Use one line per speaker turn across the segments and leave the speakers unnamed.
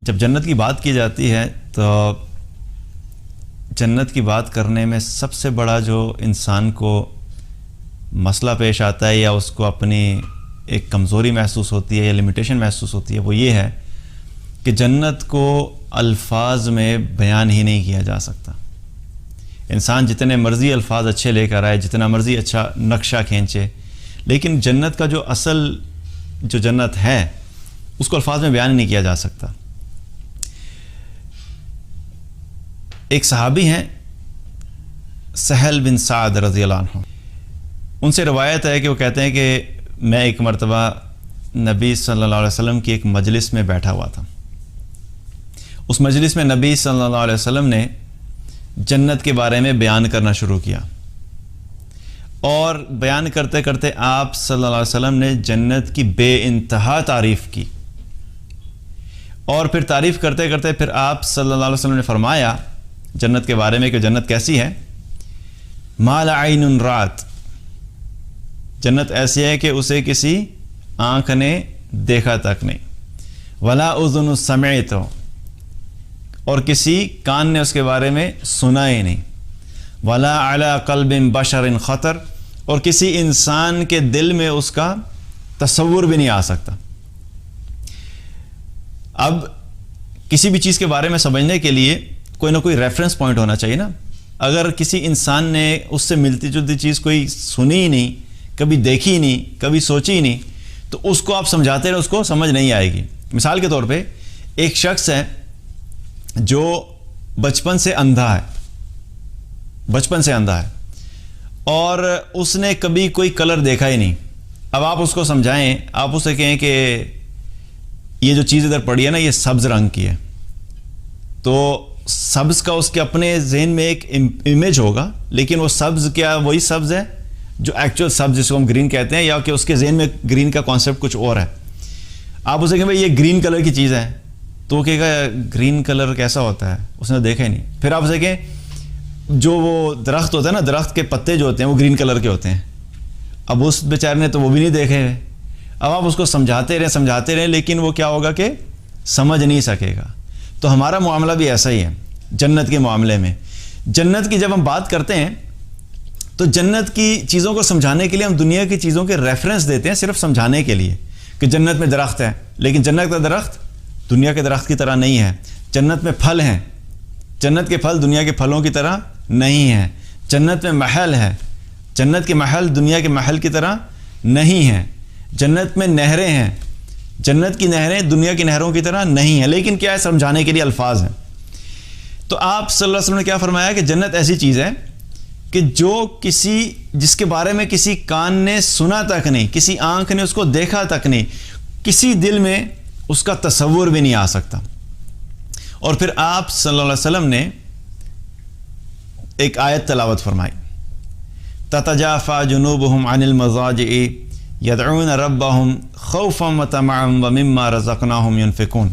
جب جنت کی بات کی جاتی ہے تو جنت کی بات کرنے میں سب سے بڑا جو انسان کو مسئلہ پیش آتا ہے یا اس کو اپنی ایک کمزوری محسوس ہوتی ہے یا لمیٹیشن محسوس ہوتی ہے وہ یہ ہے کہ جنت کو الفاظ میں بیان ہی نہیں کیا جا سکتا۔ انسان جتنے مرضی الفاظ اچھے لے کر آئے، جتنا مرضی اچھا نقشہ کھینچے، لیکن جنت کا جو اصل جو جنت ہے اس کو الفاظ میں بیان نہیں کیا جا سکتا۔ ایک صحابی ہیں سہل بن سعد رضی اللہ عنہ، ان سے روایت ہے کہ وہ کہتے ہیں کہ میں ایک مرتبہ نبی صلی اللہ علیہ وسلم کی ایک مجلس میں بیٹھا ہوا تھا۔ اس مجلس میں نبی صلی اللہ علیہ وسلم نے جنت کے بارے میں بیان کرنا شروع کیا، اور بیان کرتے کرتے آپ صلی اللہ علیہ وسلم نے جنت کی بے انتہا تعریف کی، اور پھر تعریف کرتے کرتے پھر آپ صلی اللہ علیہ وسلم نے فرمایا جنت کے بارے میں کہ جنت کیسی ہے؟ ما لا عین رات، جنت ایسی ہے کہ اسے کسی آنکھ نے دیکھا تک نہیں، ولا اذن سمعت، اور کسی کان نے اس کے بارے میں سنا ہی نہیں، ولا علی قلب بشر خطر، اور کسی انسان کے دل میں اس کا تصور بھی نہیں آ سکتا۔ اب کسی بھی چیز کے بارے میں سمجھنے کے لیے کوئی نہ کوئی ریفرنس پوائنٹ ہونا چاہیے نا۔ اگر کسی انسان نے اس سے ملتی جلتی چیز کوئی سنی ہی نہیں، کبھی دیکھی ہی نہیں، کبھی سوچی ہی نہیں، تو اس کو آپ سمجھاتے رہے اس کو سمجھ نہیں آئے گی۔ مثال کے طور پہ ایک شخص ہے جو بچپن سے اندھا ہے اور اس نے کبھی کوئی کلر دیکھا ہی نہیں۔ اب آپ اس کو سمجھائیں، آپ اسے کہیں کہ یہ جو چیز ادھر پڑی ہے نا یہ سبز رنگ کی ہے، تو سبز کا اس کے اپنے ذہن میں ایک امیج ہوگا، لیکن وہ سبز کیا وہی سبز ہے جو ایکچوئل سبز جس کو ہم گرین کہتے ہیں، یا کہ اس کے ذہن میں گرین کا کانسیپٹ کچھ اور ہے۔ آپ اسے کہیں بھائی یہ گرین کلر کی چیز ہے، تو وہ کہے گا گرین کلر کیسا ہوتا ہے، اس نے دیکھا ہی نہیں۔ پھر آپ اسے کہیں جو وہ درخت ہوتا ہے نا، درخت کے پتے جو ہوتے ہیں وہ گرین کلر کے ہوتے ہیں، اب اس بیچارے نے تو وہ بھی نہیں دیکھے ہوئے۔ اب آپ اس کو سمجھاتے رہیں لیکن وہ کیا ہوگا کہ سمجھ نہیں سکے گا۔ تو ہمارا معاملہ بھی ایسا ہی ہے جنت کے معاملے میں۔ جنت کی جب ہم بات کرتے ہیں تو جنت کی چیزوں کو سمجھانے کے لیے ہم دنیا کی چیزوں کے ریفرنس دیتے ہیں، صرف سمجھانے کے لیے کہ جنت میں درخت ہے، لیکن جنت کا درخت دنیا کے درخت کی طرح نہیں ہے۔ جنت میں پھل ہیں، جنت کے پھل دنیا کے پھلوں کی طرح نہیں ہیں۔ جنت میں محل ہے، جنت کے محل دنیا کے محل کی طرح نہیں ہیں۔ جنت میں نہریں ہیں، جنت کی نہریں دنیا کی نہروں کی طرح نہیں ہیں، لیکن کیا ہے سمجھانے کے لیے الفاظ ہیں۔ تو آپ صلی اللہ علیہ وسلم نے کیا فرمایا کہ جنت ایسی چیز ہے کہ جس کے بارے میں کسی کان نے سنا تک نہیں، کسی آنکھ نے اس کو دیکھا تک نہیں، کسی دل میں اس کا تصور بھی نہیں آ سکتا۔ اور پھر آپ صلی اللہ علیہ وسلم نے ایک آیت تلاوت فرمائی، تتجافى جنوبهم عن المضاجع يدعون ربهم خوفا وطمعا ومما رزقناهم ينفقون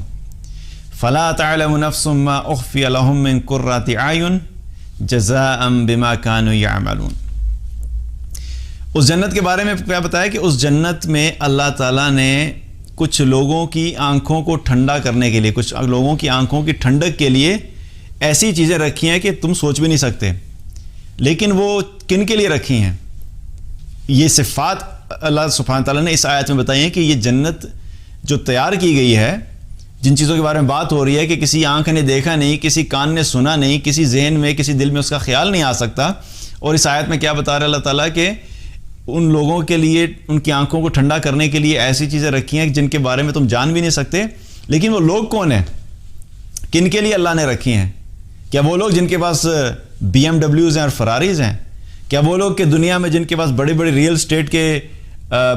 فلا تعلم نفس ما اخفي لهم من قرة اعين جزاء بما كانوا يعملون۔ اس جنت کے بارے میں کیا بتایا کہ اس جنت میں اللہ تعالیٰ نے کچھ لوگوں کی آنکھوں کو ٹھنڈا کرنے کے لیے، کچھ لوگوں کی آنکھوں کی ٹھنڈک کے لیے ایسی چیزیں رکھی ہیں کہ تم سوچ بھی نہیں سکتے۔ لیکن وہ کن کے لیے رکھی ہیں؟ یہ صفات اللہ سبحانہ تعالیٰ نے اس آیت میں بتائی ہیں کہ یہ جنت جو تیار کی گئی ہے، جن چیزوں کے بارے میں بات ہو رہی ہے کہ کسی آنکھ نے دیکھا نہیں، کسی کان نے سنا نہیں، کسی ذہن میں کسی دل میں اس کا خیال نہیں آ سکتا، اور اس آیت میں کیا بتا رہا ہے اللہ تعالیٰ کہ ان لوگوں کے لیے ان کی آنکھوں کو ٹھنڈا کرنے کے لیے ایسی چیزیں رکھی ہیں جن کے بارے میں تم جان بھی نہیں سکتے۔ لیکن وہ لوگ کون ہیں؟ کن کے لیے اللہ نے رکھی ہیں؟ کیا وہ لوگ جن کے پاس BMW ہیں اور فراریز ہیں؟ کیا وہ لوگ کہ دنیا میں جن کے پاس بڑے بڑے ریئل اسٹیٹ کے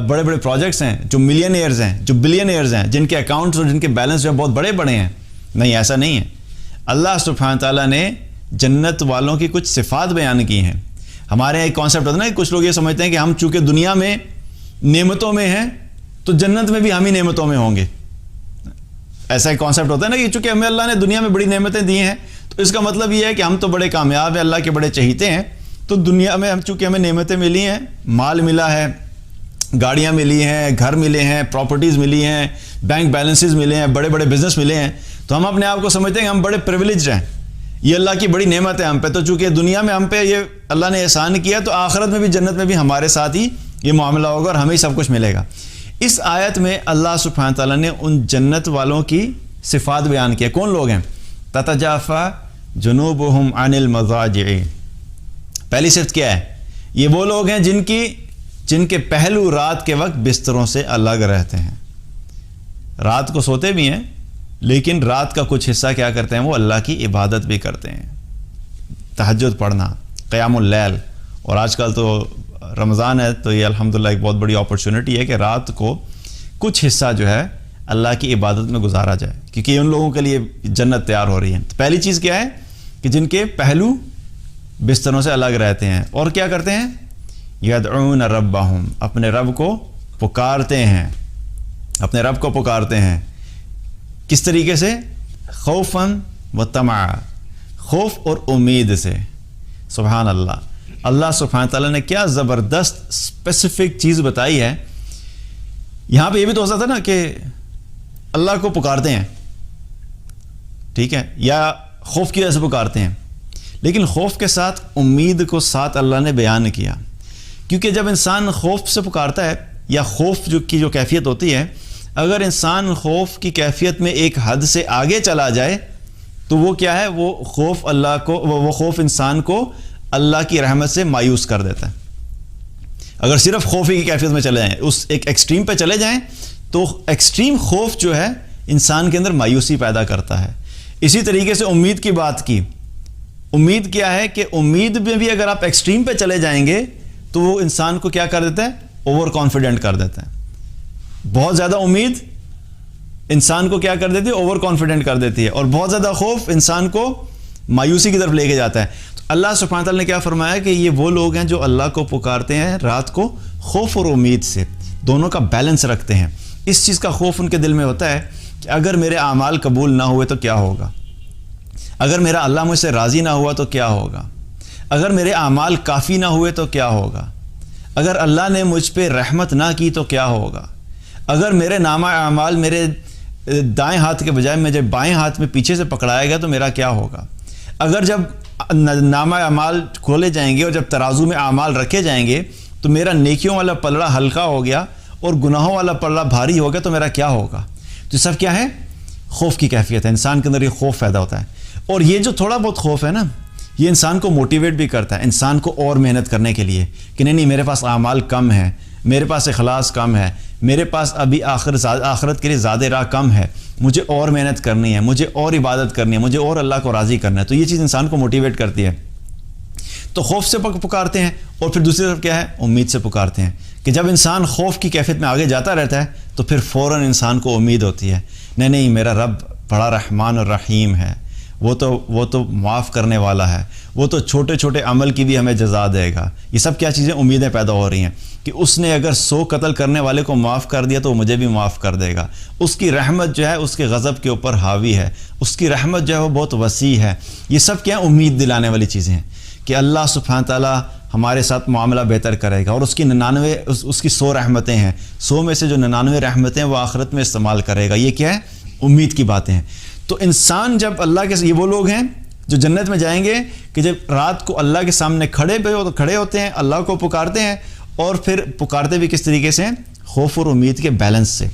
بڑے بڑے پروجیکٹس ہیں، جو ملینئرز ہیں، جو بلینئرز ہیں، جن کے اکاؤنٹس اور جن کے بیلنس جو بہت بڑے بڑے ہیں؟ نہیں، ایسا نہیں ہے۔ اللہ سبحانہ تعالیٰ نے جنت والوں کی کچھ صفات بیان کی ہیں۔ ہمارے ایک کانسیپٹ ہوتا ہے نا، کچھ لوگ یہ سمجھتے ہیں کہ ہم چونکہ دنیا میں نعمتوں میں ہیں تو جنت میں بھی ہم ہی نعمتوں میں ہوں گے۔ ایسا ایک کانسیپٹ ہوتا ہے نا کہ چونکہ ہمیں اللہ نے دنیا میں بڑی نعمتیں دی ہیں تو اس کا مطلب یہ ہے کہ ہم تو بڑے کامیاب ہیں، اللہ کے بڑے چہیتے ہیں، تو دنیا میں چونکہ ہمیں نعمتیں ملی ہیں، مال ملا ہے، گاڑیاں ملی ہیں، گھر ملے ہیں، پراپرٹیز ملی ہیں، بینک بیلنسز ملے ہیں، بڑے بڑے بزنس ملے ہیں، تو ہم اپنے آپ کو سمجھتے ہیں کہ ہم بڑے پریویلیجڈ ہیں، یہ اللہ کی بڑی نعمت ہے ہم پہ، تو چونکہ دنیا میں ہم پہ یہ اللہ نے احسان کیا تو آخرت میں بھی جنت میں بھی ہمارے ساتھ ہی یہ معاملہ ہوگا اور ہمیں ہی سب کچھ ملے گا۔ اس آیت میں اللہ سبحانہ تعالیٰ نے ان جنت والوں کی صفات بیان کیا۔ کون لوگ ہیں؟ تتجافا جنوبہم عن المضاجع، پہلی صفت کیا ہے؟ یہ وہ لوگ ہیں جن کے پہلو رات کے وقت بستروں سے الگ رہتے ہیں، رات کو سوتے بھی ہیں لیکن رات کا کچھ حصہ کیا کرتے ہیں؟ وہ اللہ کی عبادت بھی کرتے ہیں، تہجد پڑھنا، قیام اللیل۔ اور آج کل تو رمضان ہے تو یہ الحمدللہ ایک بہت بڑی اپرچونٹی ہے کہ رات کو کچھ حصہ جو ہے اللہ کی عبادت میں گزارا جائے، کیونکہ ان لوگوں کے لیے جنت تیار ہو رہی ہے۔ تو پہلی چیز کیا ہے کہ جن کے پہلو بستروں سے الگ رہتے ہیں، اور کیا کرتے ہیں؟ یدعون ربہم، اپنے رب کو پکارتے ہیں، اپنے رب کو پکارتے ہیں۔ کس طریقے سے؟ خوفاً و طمعا، خوف اور امید سے۔ سبحان اللہ، اللہ سبحانہ تعالیٰ نے کیا زبردست اسپیسیفک چیز بتائی ہے۔ یہاں پہ یہ بھی تو ہو سکتا نا کہ اللہ کو پکارتے ہیں، ٹھیک ہے، یا خوف کی وجہ سے پکارتے ہیں، لیکن خوف کے ساتھ امید کو ساتھ اللہ نے بیان کیا، کیونکہ جب انسان خوف سے پکارتا ہے یا خوف کی جو کیفیت ہوتی ہے، اگر انسان خوف کی کیفیت میں ایک حد سے آگے چلا جائے تو وہ کیا ہے؟ وہ خوف اللہ کو، وہ خوف انسان کو اللہ کی رحمت سے مایوس کر دیتا ہے۔ اگر صرف خوف کی کیفیت میں چلے جائیں، اس ایک ایکسٹریم پہ چلے جائیں تو ایکسٹریم خوف جو ہے انسان کے اندر مایوسی پیدا کرتا ہے۔ اسی طریقے سے امید کی بات کی، امید کیا ہے کہ امید میں بھی اگر آپ ایکسٹریم پہ چلے جائیں گے تو وہ انسان کو کیا کر دیتا ہے؟ اوور کانفیڈنٹ کر دیتا ہے۔ بہت زیادہ امید انسان کو کیا کر دیتی ہے؟ اوور کانفیڈنٹ کر دیتی ہے، اور بہت زیادہ خوف انسان کو مایوسی کی طرف لے کے جاتا ہے۔ تو اللہ سبحانہ تعالیٰ نے کیا فرمایا کہ یہ وہ لوگ ہیں جو اللہ کو پکارتے ہیں رات کو خوف اور امید سے، دونوں کا بیلنس رکھتے ہیں۔ اس چیز کا خوف ان کے دل میں ہوتا ہے کہ اگر میرے اعمال قبول نہ ہوئے تو کیا ہوگا، اگر میرا اللہ مجھ سے راضی نہ ہوا تو کیا ہوگا، اگر میرے اعمال کافی نہ ہوئے تو کیا ہوگا، اگر اللہ نے مجھ پہ رحمت نہ کی تو کیا ہوگا، اگر میرے نامہ اعمال میرے دائیں ہاتھ کے بجائے مجھے بائیں ہاتھ میں پیچھے سے پکڑایا گیا تو میرا کیا ہوگا، اگر جب نامہ اعمال کھولے جائیں گے اور جب ترازو میں اعمال رکھے جائیں گے تو میرا نیکیوں والا پلڑا ہلکا ہو گیا اور گناہوں والا پلڑا بھاری ہو گیا تو میرا کیا ہوگا۔ تو سب کیا ہے؟ خوف کی کیفیت ہے، انسان کے اندر یہ خوف پیدا ہوتا ہے، اور یہ جو تھوڑا بہت خوف ہے نا، یہ انسان کو موٹیویٹ بھی کرتا ہے، انسان کو اور محنت کرنے کے لیے کہ نہیں میرے پاس اعمال کم ہیں، میرے پاس اخلاص کم ہے، میرے پاس ابھی آخرت کے لیے زیادہ راہ کم ہے، مجھے اور محنت کرنی ہے، مجھے اور عبادت کرنی ہے، مجھے اور اللہ کو راضی کرنا ہے۔ تو یہ چیز انسان کو موٹیویٹ کرتی ہے۔ تو خوف سے پکارتے ہیں، اور پھر دوسری طرف کیا ہے؟ امید سے پکارتے ہیں، کہ جب انسان خوف کی کیفیت میں آگے جاتا رہتا ہے تو پھر فوراً انسان کو امید ہوتی ہے، نہیں میرا رب بڑا رحمان اور رحیم ہے، وہ تو معاف کرنے والا ہے، وہ تو چھوٹے چھوٹے عمل کی بھی ہمیں جزا دے گا۔ یہ سب کیا چیزیں امیدیں پیدا ہو رہی ہیں کہ اس نے اگر 100 قتل کرنے والے کو معاف کر دیا تو وہ مجھے بھی معاف کر دے گا، اس کی رحمت جو ہے اس کے غضب کے اوپر حاوی ہے، اس کی رحمت جو ہے وہ بہت وسیع ہے۔ یہ سب کیا امید دلانے والی چیزیں ہیں کہ اللہ سبحانہ تعالیٰ ہمارے ساتھ معاملہ بہتر کرے گا، اور اس کی 99 اس کی 100 رحمتیں ہیں، 100 میں سے جو 99 رحمتیں وہ آخرت میں استعمال کرے گا۔ یہ کیا ہے؟ امید کی باتیں ہیں۔ تو انسان جب اللہ کے، یہ وہ لوگ ہیں جو جنت میں جائیں گے کہ جب رات کو اللہ کے سامنے کھڑے ہوتے ہیں، اللہ کو پکارتے ہیں، اور پھر پکارتے بھی کس طریقے سے؟ خوف اور امید کے بیلنس سے،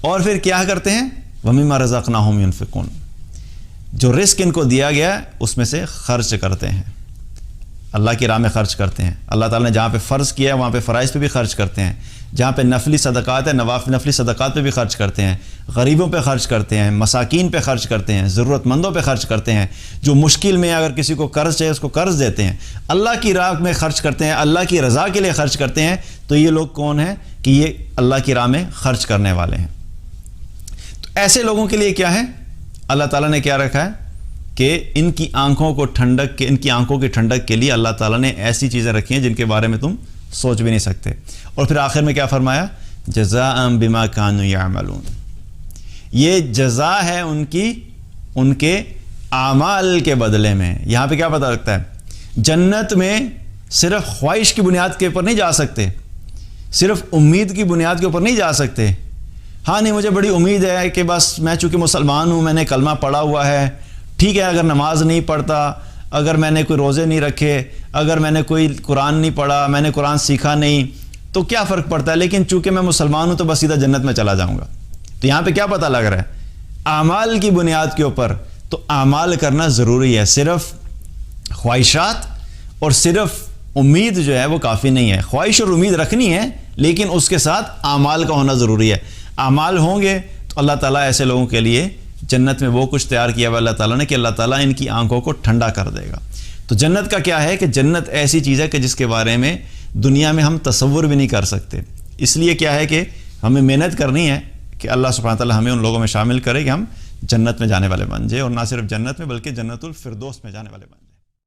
اور پھر کیا کرتے ہیں؟ وَمِمَّا رَزَقْنَاهُمْ يُنْفِقُونَ، جو رزق ان کو دیا گیا اس میں سے خرچ کرتے ہیں، اللہ کی راہ میں خرچ کرتے ہیں۔ اللہ تعالیٰ نے جہاں پہ فرض کیا ہے وہاں پہ فرائض پہ بھی خرچ کرتے ہیں، جہاں پہ نفلی صدقات ہے نفلی صدقات پہ بھی خرچ کرتے ہیں، غریبوں پہ خرچ کرتے ہیں، مساکین پہ خرچ کرتے ہیں، ضرورت مندوں پہ خرچ کرتے ہیں، جو مشکل میں اگر کسی کو قرض چاہیے اس کو قرض دیتے ہیں، اللہ کی راہ میں خرچ کرتے ہیں، اللہ کی رضا کے لیے خرچ کرتے ہیں۔ تو یہ لوگ کون ہیں کہ یہ اللہ کی راہ میں خرچ کرنے والے ہیں۔ تو ایسے لوگوں کے لیے کیا ہے؟ اللہ تعالیٰ نے کیا رکھا ہے کہ ان کی آنکھوں کی ٹھنڈک کے لیے اللہ تعالیٰ نے ایسی چیزیں رکھی ہیں جن کے بارے میں تم سوچ بھی نہیں سکتے۔ اور پھر آخر میں کیا فرمایا؟ جزاء بما كانوا يعملون، یہ جزا ہے ان کے اعمال کے بدلے میں۔ یہاں پہ کیا پتہ لگتا ہے؟ جنت میں صرف خواہش کی بنیاد کے اوپر نہیں جا سکتے، صرف امید کی بنیاد کے اوپر نہیں جا سکتے، ہاں نہیں مجھے بڑی امید ہے کہ بس میں چونکہ مسلمان ہوں، میں نے کلمہ پڑھا ہوا ہے، ٹھیک ہے اگر نماز نہیں پڑھتا، اگر میں نے کوئی روزے نہیں رکھے، اگر میں نے کوئی قرآن نہیں پڑھا، میں نے قرآن سیکھا نہیں، تو کیا فرق پڑتا ہے، لیکن چونکہ میں مسلمان ہوں تو بس سیدھا جنت میں چلا جاؤں گا۔ تو یہاں پہ کیا پتہ لگ رہا ہے؟ اعمال کی بنیاد کے اوپر تو اعمال کرنا ضروری ہے، صرف خواہشات اور صرف امید جو ہے وہ کافی نہیں ہے۔ خواہش اور امید رکھنی ہے لیکن اس کے ساتھ اعمال کا ہونا ضروری ہے۔ اعمال ہوں گے تو اللہ تعالیٰ ایسے لوگوں کے لیے جنت میں وہ کچھ تیار کیا ہوا اللہ تعالیٰ نے کہ اللہ تعالیٰ ان کی آنکھوں کو ٹھنڈا کر دے گا۔ تو جنت کا کیا ہے کہ جنت ایسی چیز ہے کہ جس کے بارے میں دنیا میں ہم تصور بھی نہیں کر سکتے۔ اس لیے کیا ہے کہ ہمیں محنت کرنی ہے کہ اللہ سبحانہ وتعالیٰ ہمیں ان لوگوں میں شامل کرے کہ ہم جنت میں جانے والے بن جائیں، اور نہ صرف جنت میں بلکہ جنت الفردوس میں جانے والے بن جائیں۔